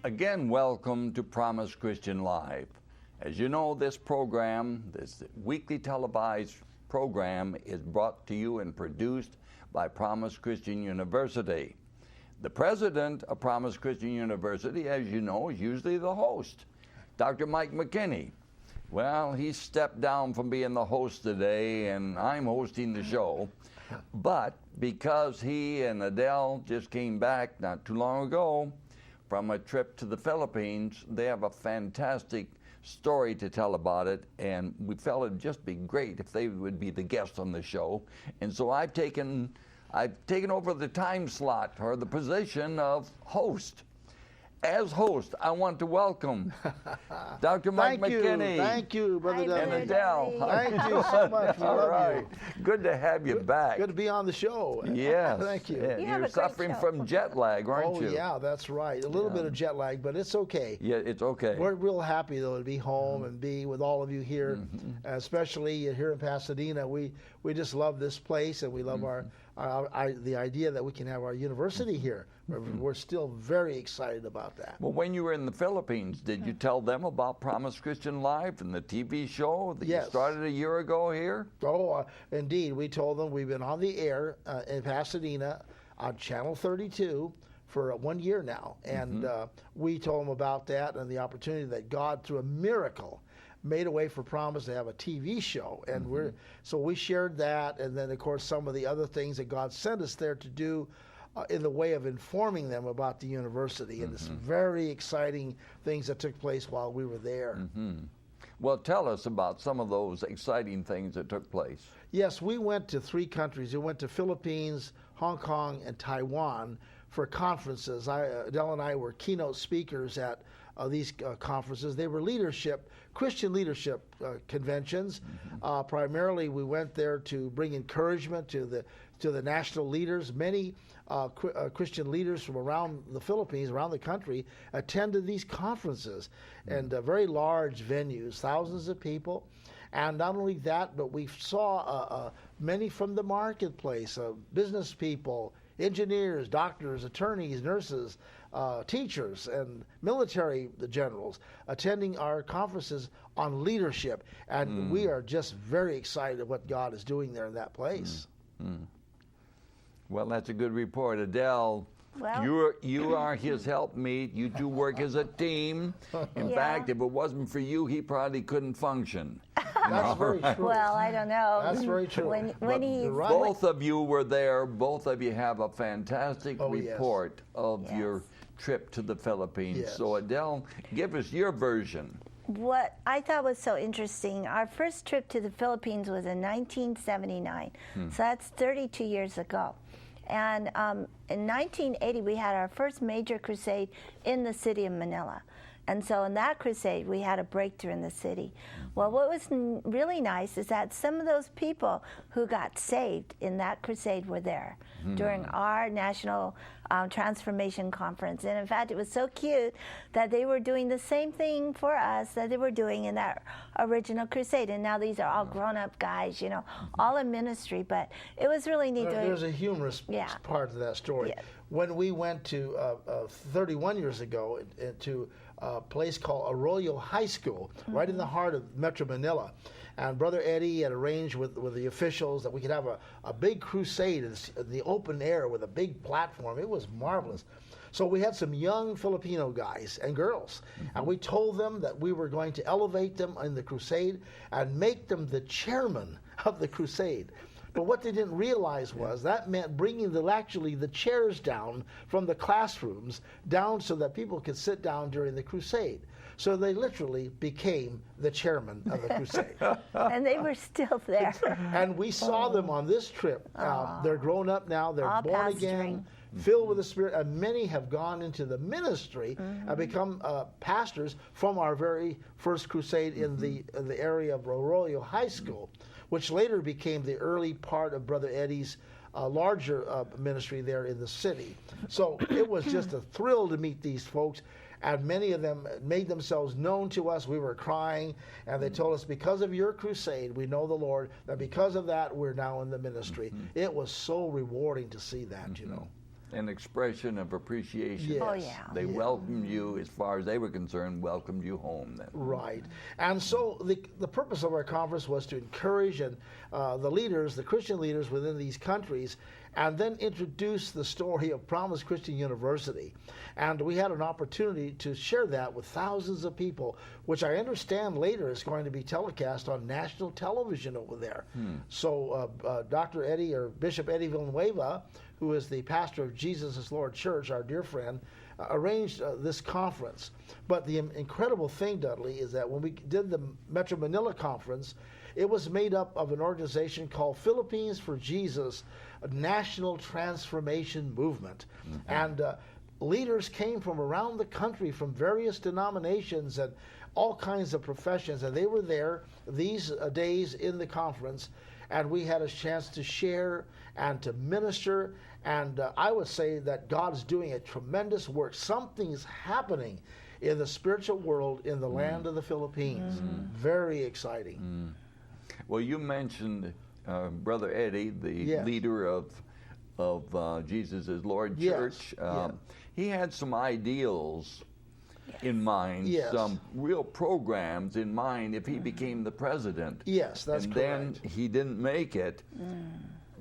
Again, welcome to Promise Christian Live. As you know, this program, this weekly televised program, is brought to you and produced by Promise Christian University. The president of Promise Christian University, as you know, is usually the host, Dr. Mike McKinney. Well, he stepped down from being the host today, and I'm hosting the show. But because he and Adelle just came back not too long ago from a trip to the Philippines, they have a fantastic story to tell about it, and we felt it'd just be great if they would be the guest on the show. And so I've taken over the time slot or the position of host. As host, I want to welcome Dr. Mike McKinney. Thank you, Brother And Adelle. Thank you so much. We love right. you. Good to have you back. Good to be on the show. Yes. Thank you. Yeah, you're suffering from jet lag, aren't you? Oh, yeah, that's right. A little bit of jet lag, but it's okay. Yeah, it's okay. We're real happy, though, to be home and be with all of you here, especially here in Pasadena. We just love this place, and we love the idea that we can have our university here. We're still very excited about that. Well, when you were in the Philippines, did you tell them about Promise Christian Live and the TV show that you started a year ago here? Oh, indeed. We told them we've been on the air in Pasadena on Channel 32 for 1 year now. And we told them about that and the opportunity that God, through a miracle, made a way for Promise to have a TV show. And so we shared that, and then, of course, some of the other things that God sent us there to do in the way of informing them about the university and some very exciting things that took place while we were there. Well, tell us about some of those exciting things that took place. Yes, we went to 3 countries. We went to Philippines, Hong Kong, and Taiwan for conferences. Adelle and I were keynote speakers at these conferences. They were Christian leadership conventions. Primarily, we went there to bring encouragement to the national leaders. Many Christian leaders from around the Philippines, around the country, attended these conferences, and very large venues, thousands of people. And not only that, but we saw many from the marketplace, business people, engineers, doctors, attorneys, nurses, teachers, and military generals attending our conferences on leadership. And we are just very excited what God is doing there in that place. Well, that's a good report. Adelle, you are his helpmeet. You two work as a team. In fact, if it wasn't for you, he probably couldn't function. That's very true. Well, I don't know. That's very true. Both of you were there. Both of you have a fantastic report of your trip to the Philippines. So, Adelle, give us your version. What I thought was so interesting, our first trip to the Philippines was in 1979. So that's 32 years ago. And in 1980, we had our first major crusade in the city of Manila. And so in that crusade, we had a breakthrough in the city. Well, what was really nice is that some of those people who got saved in that crusade were there during our national transformation conference. And in fact, it was so cute that they were doing the same thing for us that they were doing in that original crusade. And now these are all grown-up guys, you know, all in ministry. But it was really neat. There's a humorous part of that story. When we went to 31 years ago to a place called Arroyo High School, right in the heart of Metro Manila. And Brother Eddie had arranged with the officials that we could have a big crusade in the open air with a big platform. It was marvelous. So we had some young Filipino guys and girls, and we told them that we were going to elevate them in the crusade and make them the chairman of the crusade. But what they didn't realize was that meant bringing the chairs down from the classrooms down so that people could sit down during the crusade. So they literally became the chairman of the crusade. And they were still there. And we saw them on this trip. They're grown up now. They're all born pastoring. again filled with the Spirit, and many have gone into the ministry and become pastors from our very first crusade in the area of Arroyo High School, which later became the early part of Brother Eddie's larger ministry there in the city. So it was just a thrill to meet these folks, and many of them made themselves known to us. We were crying, and they told us, because of your crusade, we know the Lord, that because of that, we're now in the ministry. It was so rewarding to see that, you know. An expression of appreciation. Yes. Oh, yeah. They welcomed you, as far as they were concerned, welcomed you home then. Right. And so the purpose of our conference was to encourage and the leaders, the Christian leaders within these countries, and then introduce the story of Promise Christian University. And we had an opportunity to share that with thousands of people, which I understand later is going to be telecast on national television over there. So Dr. Eddie, or Bishop Eddie Villanueva, who is the pastor of Jesus is Lord Church, our dear friend, arranged this conference. But the incredible thing, Dudley, is that when we did the Metro Manila conference, it was made up of an organization called Philippines for Jesus, a National Transformation Movement. And leaders came from around the country from various denominations and all kinds of professions, and they were there these days in the conference, and we had a chance to share and to minister. And I would say that God's doing a tremendous work. Something's happening in the spiritual world in the land of the Philippines. Very exciting. Well, you mentioned Brother Eddie, the leader of Jesus is Lord Church. He had some ideals in mind, some real programs in mind if he became the president. Yes, that's correct. And then he didn't make it.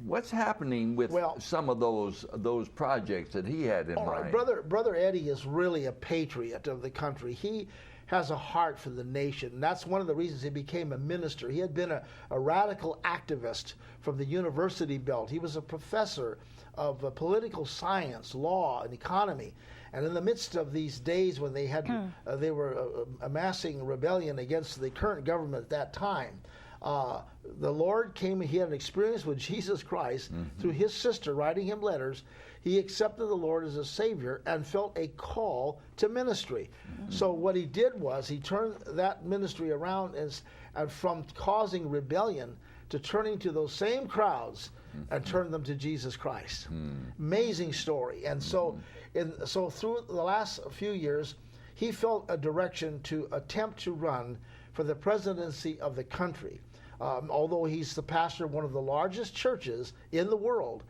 What's happening with some of those projects that he had in mind? Brother Eddie is really a patriot of the country. He has a heart for the nation. And that's one of the reasons he became a minister. He had been a radical activist from the university belt. He was a professor of political science, law, and economy. And in the midst of these days when they had they were amassing rebellion against the current government at that time, the Lord came. He had an experience with Jesus Christ through his sister writing him letters. He accepted the Lord as a Savior and felt a call to ministry. So what he did was he turned that ministry around and from causing rebellion to turning to those same crowds and turn them to Jesus Christ. Amazing story. And so through the last few years, he felt a direction to attempt to run for the presidency of the country. Although he's the pastor of one of the largest churches in the world,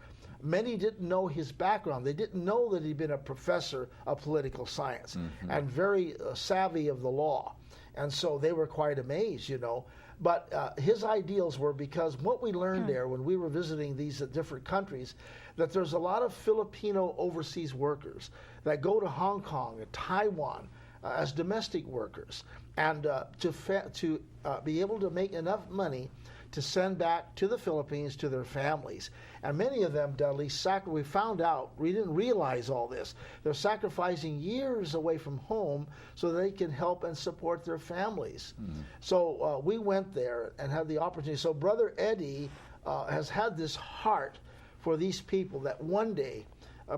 many didn't know his background. They didn't know that he'd been a professor of political science and very savvy of the law. And so they were quite amazed, you know. But his ideals were, because what we learned there when we were visiting these different countries, that there's a lot of Filipino overseas workers that go to Hong Kong and Taiwan as domestic workers, and to be able to make enough money to send back to the Philippines to their families. And many of them, Dudley, we found out, we didn't realize all this, they're sacrificing years away from home so they can help and support their families. So we went there and had the opportunity. So Brother Eddie has had this heart for these people that one day,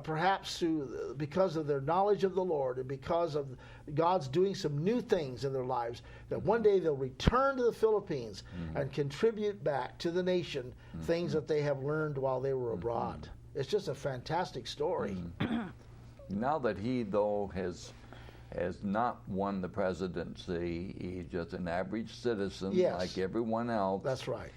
perhaps because of their knowledge of the Lord and because of God's doing some new things in their lives, that one day they'll return to the Philippines and contribute back to the nation things that they have learned while they were abroad. It's just a fantastic story. Now that he, though, has not won the presidency, he's just an average citizen like everyone else. That's right.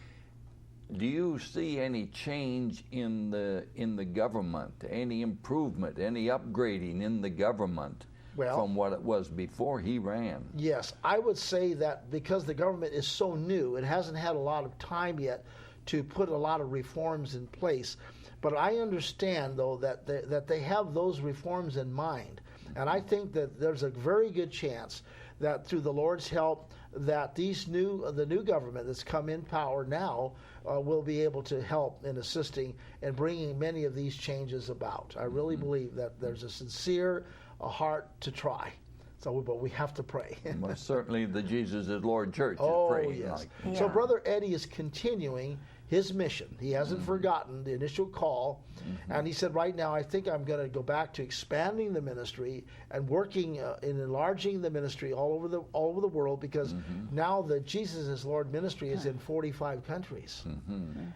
Do you see any change in the government, any improvement, any upgrading in the government from what it was before he ran? Yes, I would say that because the government is so new, it hasn't had a lot of time yet to put a lot of reforms in place. But I understand, though, that they have those reforms in mind. And I think that there's a very good chance that through the Lord's help, that the new government that's come in power now will be able to help in assisting and bringing many of these changes about. I really believe that there's a sincere heart to try. So, but we have to pray. Well, certainly the Jesus is Lord Church is praying. Yes. So Brother Eddie is continuing his mission. He hasn't forgotten the initial call, and he said, right now I think I'm going to go back to expanding the ministry and working in enlarging the ministry all over the world, because now the Jesus is Lord ministry is in 45 countries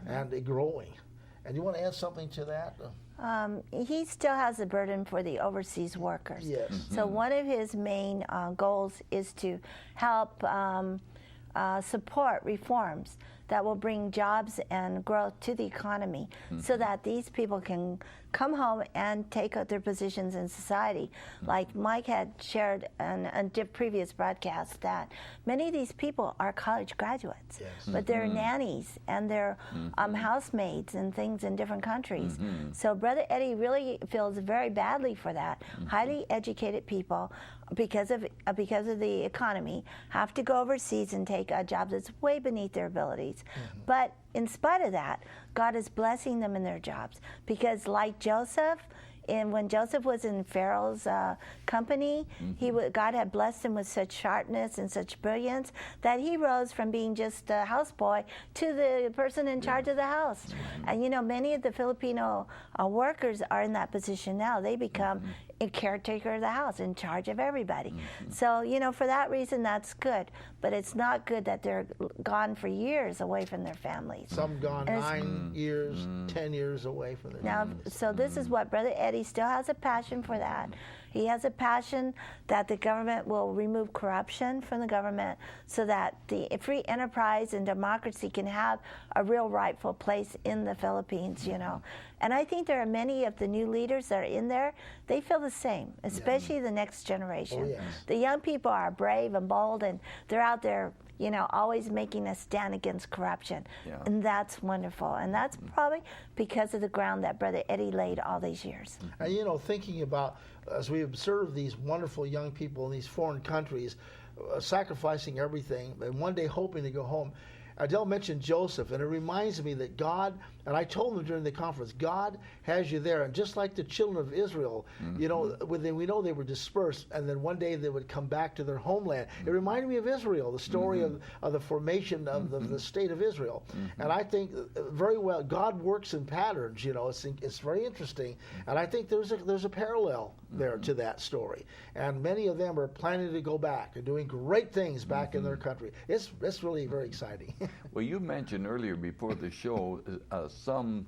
and growing. And you want to add something to that? He still has a burden for the overseas workers. Yes. So one of his main goals is to help support reforms that will bring jobs and growth to the economy, so that these people can come home and take up their positions in society. Like Mike had shared in a previous broadcast, that many of these people are college graduates, but they're nannies and they're housemaids and things in different countries. So Brother Eddie really feels very badly for that. Highly educated people, because of the economy, have to go overseas and take a job that's way beneath their abilities. But in spite of that, God is blessing them in their jobs, because like Joseph, when Joseph was in Pharaoh's company, God had blessed him with such sharpness and such brilliance that he rose from being just a houseboy to the person in charge of the house. And you know, many of the Filipino workers are in that position now. They become a caretaker of the house, in charge of everybody. So, you know, for that reason, that's good. But it's not good that they're gone for years away from their families. Some gone 9 years, 10 years away from their families. So this is what Brother Eddie still has a passion for that. He has a passion that the government will remove corruption from the government, so that the free enterprise and democracy can have a real rightful place in the Philippines, you know. And I think there are many of the new leaders that are in there, they feel the same, especially the next generation. Oh, yes. The young people are brave and bold, and they're out there, you know, always making a stand against corruption. And that's wonderful. And that's probably because of the ground that Brother Eddie laid all these years. And you know, thinking about, as we observe these wonderful young people in these foreign countries, sacrificing everything, and one day hoping to go home. Adelle mentioned Joseph, and it reminds me that God, and I told them during the conference, God has you there. And just like the children of Israel, you know, we know they were dispersed, and then one day they would come back to their homeland. It reminded me of Israel, the story of the formation of the state of Israel. And I think very well, God works in patterns, you know, it's very interesting. And I think there's a parallel there to that story. And many of them are planning to go back and doing great things back in their country. It's really very exciting. Well, you mentioned earlier before the show some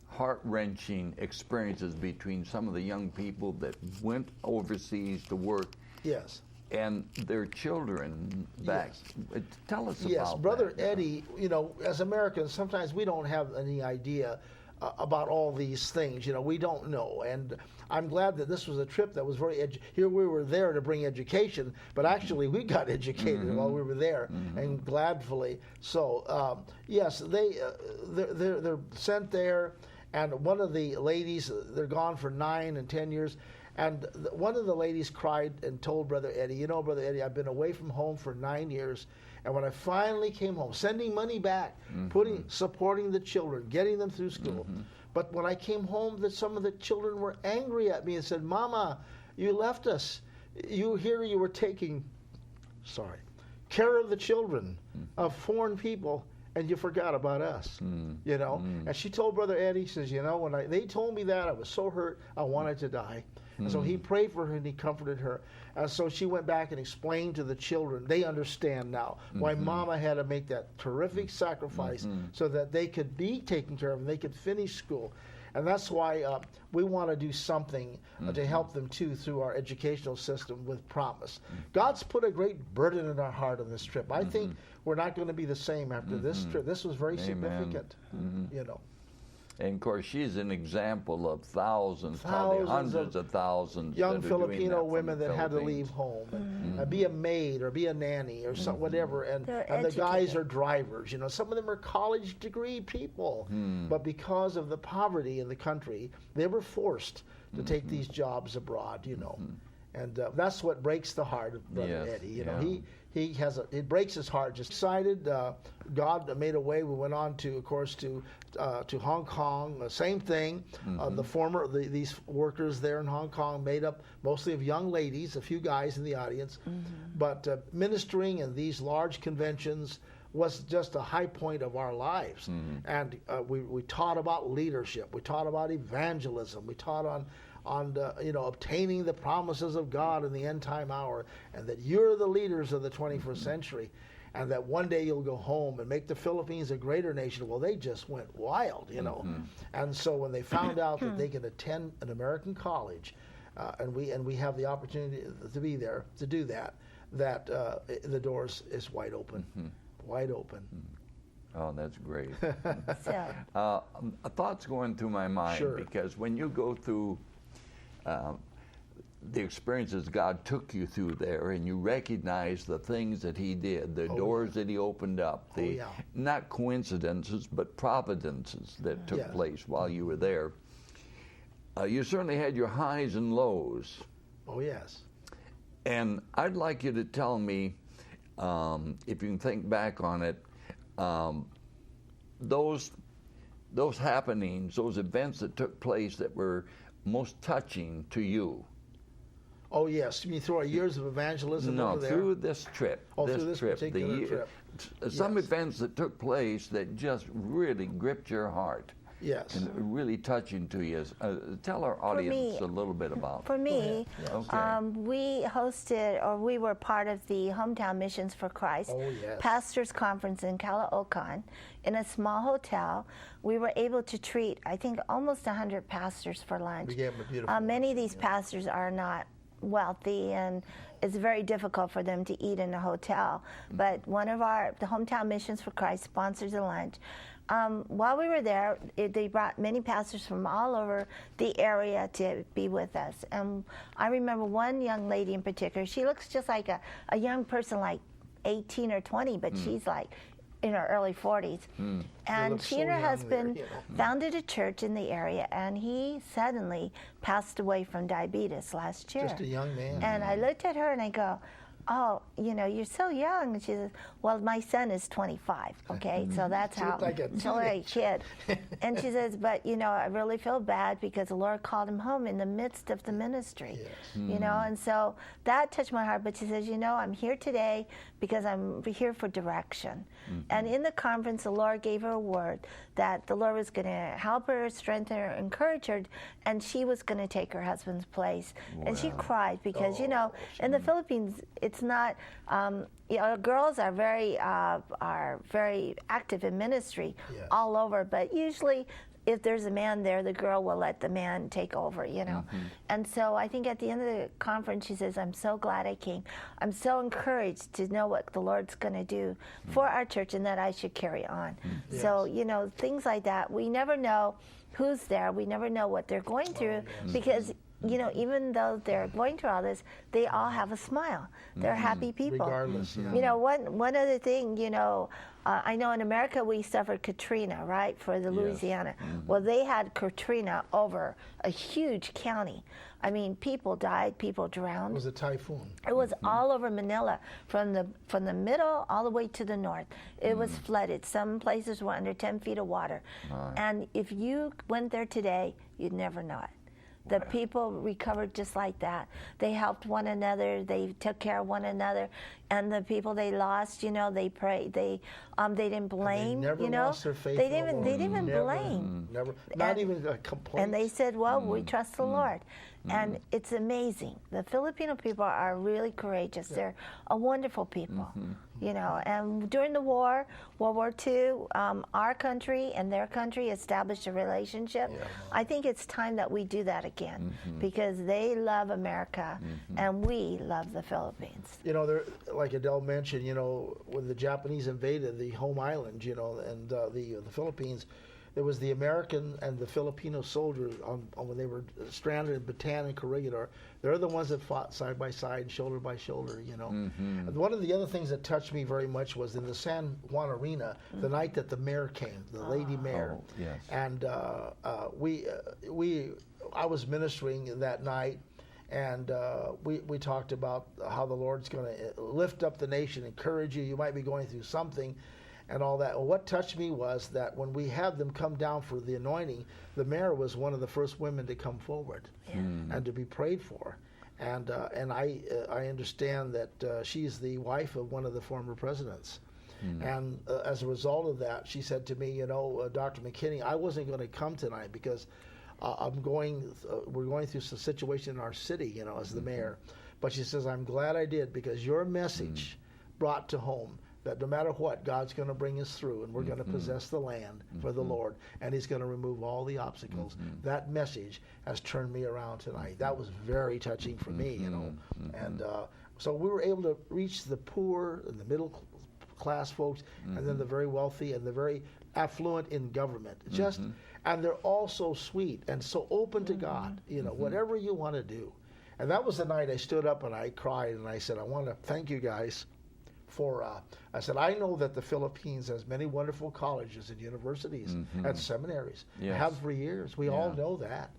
heart-wrenching experiences between some of the young people that went overseas to work. Yes. And their children back. Yes. Tell us about Yes, Brother that. Eddie, you know, as Americans, sometimes we don't have any idea about all these things. You know, we don't know. And I'm glad that this was a trip that was very here we were there to bring education, but actually we got educated while we were there, and gladfully so. Yes, they're sent there, and one of the ladies, they're gone for 9 and 10 years. And one of the ladies cried and told Brother Eddie, you know, Brother Eddie, I've been away from home for 9 years, and when I finally came home, sending money back, supporting the children, getting them through school. But when I came home, that some of the children were angry at me and said, Mama, you left us. You were taking, care of the children of foreign people, and you forgot about us, you know. And she told Brother Eddie, says, you know, when they told me that, I was so hurt, I wanted to die. And so he prayed for her and he comforted her. And so she went back and explained to the children, they understand now why Mama had to make that terrific sacrifice so that they could be taken care of and they could finish school. And that's why we want to do something to help them too through our educational system with Promise. God's put a great burden in our heart on this trip. I think we're not going to be the same after this trip. This was very significant, you know. And of course, she's an example of thousands, probably hundreds of thousands young Filipino women that had to leave home and be a maid or be a nanny or whatever. And the guys are drivers. You know, some of them are college degree people, but because of the poverty in the country, they were forced to take these jobs abroad. You know, and that's what breaks the heart of Brother Eddie. You know, it breaks his heart. Just excited. God made a way. We went on to, of course, to Hong Kong. Same thing. These workers there in Hong Kong, made up mostly of young ladies, a few guys in the audience, but ministering in these large conventions was just a high point of our lives. And we taught about leadership. We taught about evangelism. We taught on obtaining the promises of God in the end time hour, and that you're the leaders of the 21st century, and that one day you'll go home and make the Philippines a greater nation. Well, they just went wild, And so when they found out that they could attend an American college, and we have the opportunity to be there to do that, the doors is wide open, wide open. Oh, that's great. So, A thought's going through my mind, Sure. because when you go through the experiences God took you through there, and you recognize the things that He did, the doors that He opened up, the not coincidences but providences that took place while you were there. You certainly had your highs and lows. Oh, yes. And I'd like you to tell me, if you can think back on it, those happenings, those events that took place that were most touching to you. Oh, yes. You mean through our years of evangelism over there? Through this trip. Oh, through this particular trip. Some Yes. events that took place that just really gripped your heart. Yes. And really touching to you. Tell our audience a little bit about. for me, Okay. we hosted, or we were part of the Hometown Missions for Christ Oh, yes. Pastors Conference in Caloocan in a small hotel. We were able to treat, I think, almost 100 pastors for lunch. We gave them a beautiful Many of lunch, these pastors are not wealthy, and it's very difficult for them to eat in a hotel. But the Hometown Missions for Christ sponsors the lunch. While we were there, they brought many pastors from all over the area to be with us. And I remember one young lady in particular. She looks just like a young person, like 18 or 20, but she's like in her early 40s. And look she so and her young husband there, founded a church in the area, and he suddenly passed away from diabetes last year. Just a young man. And I looked at her and I go, oh, you're so young. And she says, well, my son is 25, okay? So that's She how, looked like a so like a kid. And she says, but, I really feel bad because the Lord called him home in the midst of the ministry, and so that touched my heart. But she says, I'm here today because I'm here for direction. And in the conference, the Lord gave her a word that the Lord was going to help her, strengthen her, encourage her, and she was going to take her husband's place. And she cried because, in the Philippines, it's not, girls are very active in ministry all over, but usually if there's a man there, the girl will let the man take over, And so I think at the end of the conference, she says, I'm so glad I came. I'm so encouraged to know what the Lord's going to do for our church and that I should carry on. So, things like that, we never know who's there. We never know what they're going through because even though they're going through all this, they all have a smile. They're happy people. Regardless, One other thing, I know in America we suffered Katrina, right, for the Louisiana. Well, they had Katrina over a huge county. I mean, people died, people drowned. It was a typhoon. It was all over Manila, from the middle all the way to the north. It was flooded. Some places were under 10 feet of water. And if you went there today, you'd never know it. The people recovered just like that. They helped one another. They took care of one another, and the people they lost, they prayed. They didn't blame. They never lost their faith. They didn't even blame. Never, not even a complaint. And they said, "Well, we trust the Lord." And it's amazing. The Filipino people are really courageous. They're a wonderful people, And during the war, World War II, our country and their country established a relationship. I think it's time that we do that again because they love America and we love the Philippines. Like Adelle mentioned, when the Japanese invaded the home island, and the Philippines, there was the American and the Filipino soldiers when they were stranded in Bataan and Corregidor. They're the ones that fought side by side, shoulder by shoulder, And one of the other things that touched me very much was in the San Juan Arena, the night that the mayor came, the lady mayor. Oh, yes. And I was ministering that night, and we talked about how the Lord's going to lift up the nation, encourage you. You might be going through something, and all that. Well, what touched me was that when we had them come down for the anointing, the mayor was one of the first women to come forward and to be prayed for. And I understand that she's the wife of one of the former presidents. And as a result of that, she said to me, you know, Dr. McKinney, I wasn't going to come tonight because we're going through some situation in our city, you know, as the mayor. But she says, I'm glad I did, because your message brought to home that no matter what, God's going to bring us through, and we're going to possess the land for the Lord, and He's going to remove all the obstacles. That message has turned me around tonight. That was very touching for me, you know. And so we were able to reach the poor and the middle class folks, and then the very wealthy and the very affluent in government. Just, and they're all so sweet and so open to God, you know, whatever you want to do. And that was the night I stood up and I cried and I said, I want to thank you guys for, I said, I know that the Philippines has many wonderful colleges and universities and seminaries. Have for years. We all know that.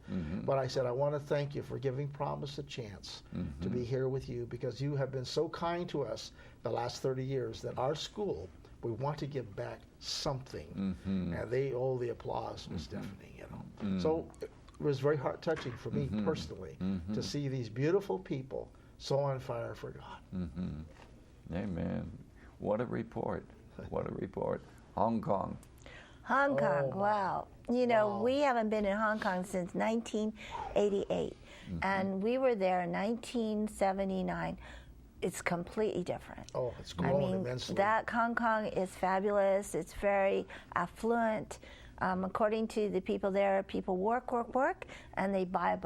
But I said, I want to thank you for giving Promise a chance to be here with you, because you have been so kind to us the last 30 years that our school, we want to give back something. And the applause was deafening, you know. So it was very heart-touching for me personally to see these beautiful people so on fire for God. Amen. What a report. What a report. Hong Kong. Hong Kong, wow. You know, we haven't been in Hong Kong since 1988. And we were there in 1979. It's completely different. Oh, it's grown immensely. That Hong Kong is fabulous. It's very affluent. According to the people there, people work, and they buy.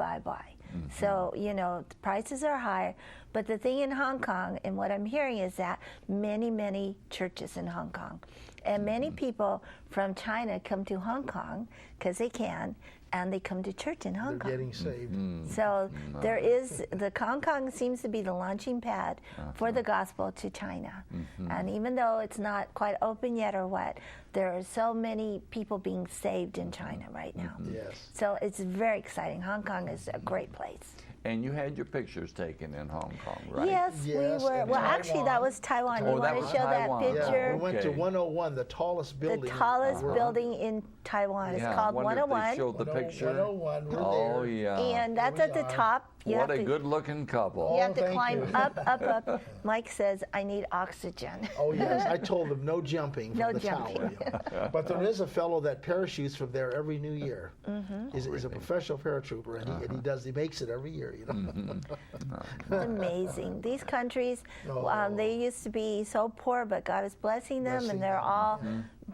So, you know, the prices are higher. But the thing in Hong Kong, and what I'm hearing, is that many churches in Hong Kong. And many people from China come to Hong Kong because they can, and they come to church in Hong Kong. They're getting saved. So there is, the Hong Kong seems to be the launching pad for the gospel to China. And even though it's not quite open yet or what, there are so many people being saved in China right now. Yes. So it's very exciting. Hong Kong is a great place. And you had your pictures taken in Hong Kong, right? Yes, we were. Well, actually, that was Taiwan. You want to show Taiwan. that picture? Yeah, we went to 101, the tallest building. The tallest building in Taiwan. It's called 101. They showed the picture. 101, we're Oh, there. yeah. And that's at the top. What a good-looking couple. You have to thank climb you. up. Mike says, I need oxygen. Oh, yes. I told them no jumping from No the jumping. tower. You know. But there is a fellow that parachutes from there every New Year. He's a professional paratrooper, and he makes it every year, you know. It's amazing. These countries, they used to be so poor, but God is blessing them, and they're all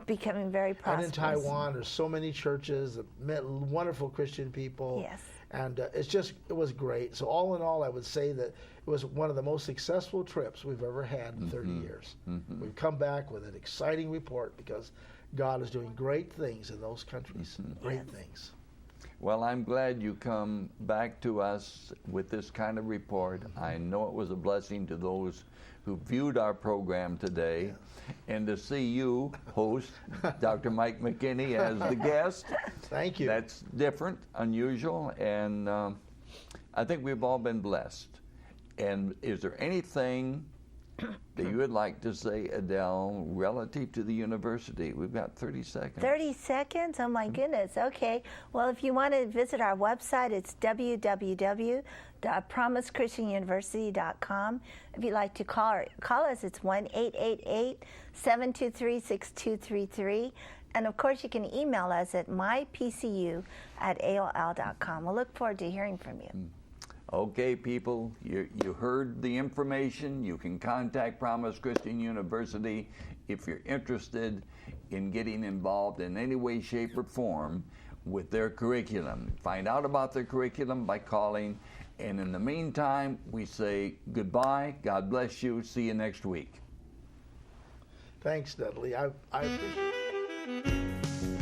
becoming very prosperous. And in Taiwan, there's so many churches, wonderful Christian people. Yes. And it was great. So all in all, I would say that it was one of the most successful trips we've ever had in 30 years. We've come back with an exciting report because God is doing great things in those countries. Great things. Well, I'm glad you come back to us with this kind of report. I know it was a blessing to those who viewed our program today. And to see you host Dr. Mike McKinney as the guest. Thank you. That's different, unusual, and I think we've all been blessed. And is there anything that you would like to say, Adelle, relative to the university? We've got 30 seconds. 30 seconds? Oh, my goodness. Okay. Well, if you want to visit our website, it's www.promisechristianuniversity.com. If you'd like to call us, it's 1-888-723-6233. And, of course, you can email us at mypcu@aol.com. We'll look forward to hearing from you. Okay, people, you heard the information. You can contact Promise Christian University if you're interested in getting involved in any way, shape, or form with their curriculum. Find out about their curriculum by calling. And in the meantime, we say goodbye. God bless you. See you next week. Thanks, Dudley. I appreciate it.